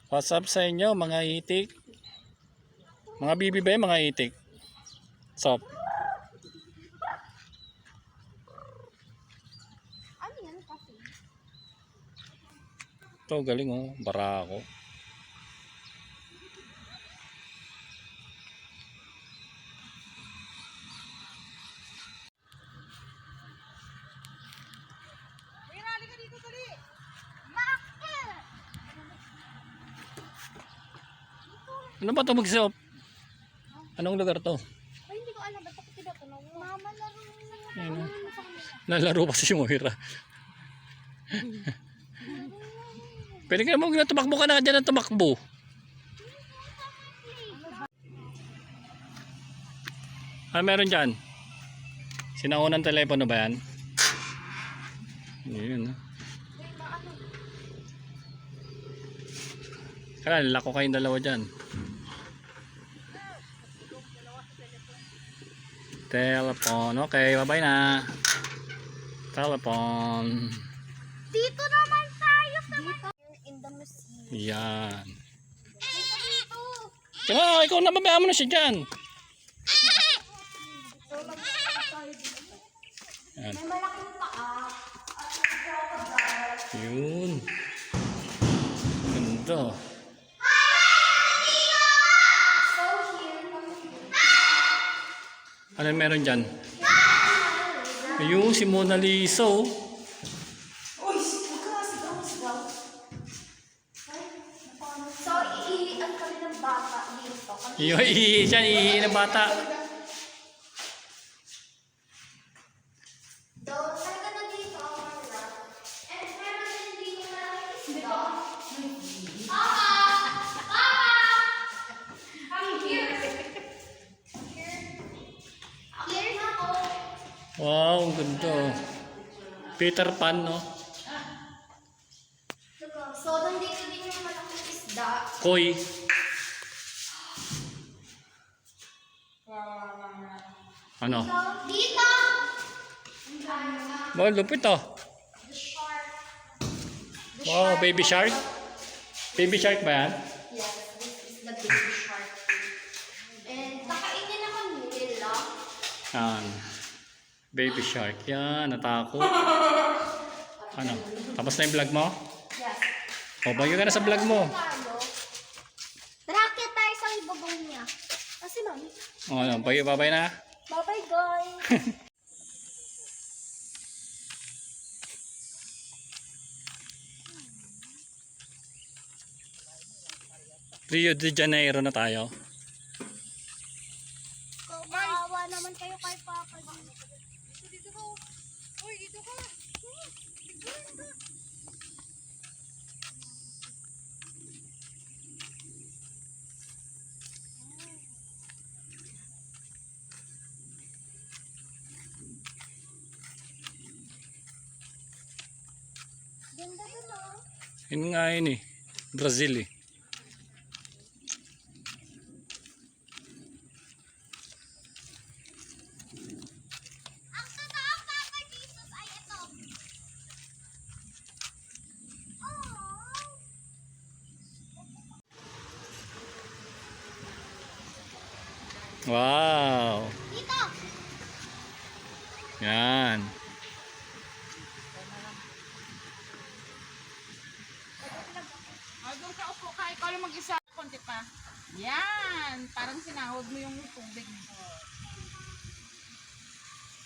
What's up sa inyo mga itik? Mga bibi ba yung mga itik? Sop. Ano yan kasi? Ito galing oh, barako. Hirali ka dito dali. Bakit? Ano ba ito mag-sop? Anong lugar to? Ay, hindi ko alam. Ba't ako tinatanong? Mama, laro na. Ayun, Ano oh. naman sa kanila? Nalaro pa si Moira. Pwede ka naman tumakbo ka na dyan ng tumakbo. Ano meron dyan? Sinaunang telepono ba yan? Yun. Kaya lako kayong dalawa dyan. Telephone. Okay, bye-bye na. Telephone. Dito naman tayo sa in the museum. Yan. Dito. Kaya ikaw nababayaan mo na siya dyan. Yan. May malaking paa. Yun. Ganda. So here. Ano meron dyan? Ayun, si Mona Lisa oh. So, iian kami ng bata dito. Yung ihi dyan, ihi ng bata. Talaga na dito ang mga. And meron din dito na isda. Papa! Papa! I'm here. Here na ako. Wow, ang ganda oh. Peter Pan no. So, nandito din yung malaking isda. Koi. Ano? So, dito! Wow, lupit oh. The shark. Wow, baby shark. Baby shark ba yan? Yes, this is the baby shark. And kakainin ako nila. Yan. Baby shark. Yan, natakot. Ano? Tapos na yung vlog mo? Yes. O, bagyo ka na sa vlog mo. Tara, kaya tayo sa ibabaw niya. Kasi mami. O, ano? Bagyo, babay na. Bye-bye, guys. Rio de Janeiro na tayo. Kawawa naman kayo kay Papa. Dito ka. Uy, dito ka. Ganda ba no? Yun nga yun eh. Brazil eh. Ang totoo, Papa Jesus, ay ito. Wow. Dito. Yan. Doon ka upo ka, ikaw lang mag-isa. Konti pa. Yan. Parang sinahod mo yung tubig.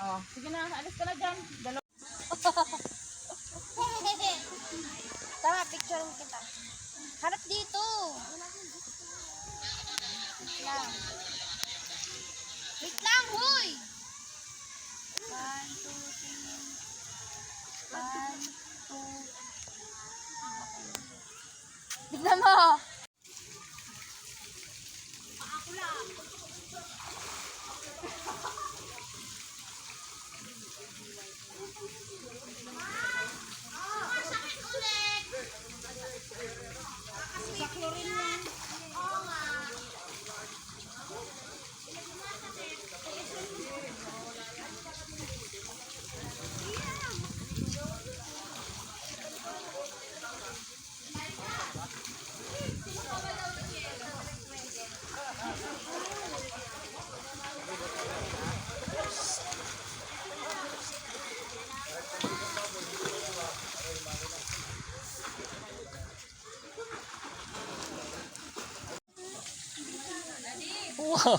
Oh, sige na. Alis ka na dyan. Tama, picture kita. Harap dito. Wait lang. Wait lang, huy! 1, 2, 3. 1, 2. Tignan mo. Ako lang. Sakit ulit. Sa chlorine lang. Oo nga. Wow.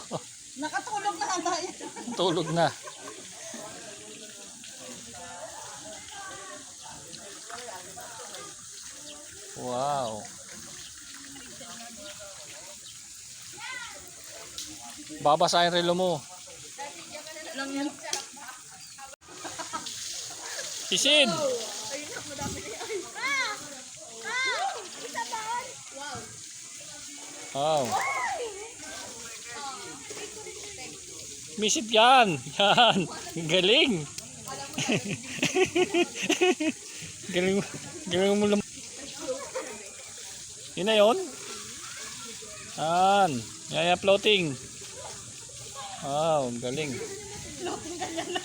Nakatulog na ata yan. Tulog na. Wow. Babasa yung relo mo. Lang yan. Sisid! Ayun na, madami na yan. Isa pa. Wow. Wow. Misit yan. Yan. Galing. Galing. Galing mo lang. Yun na yun. Yan. Yan, floating. Wow, galing. Floating ganyan lang.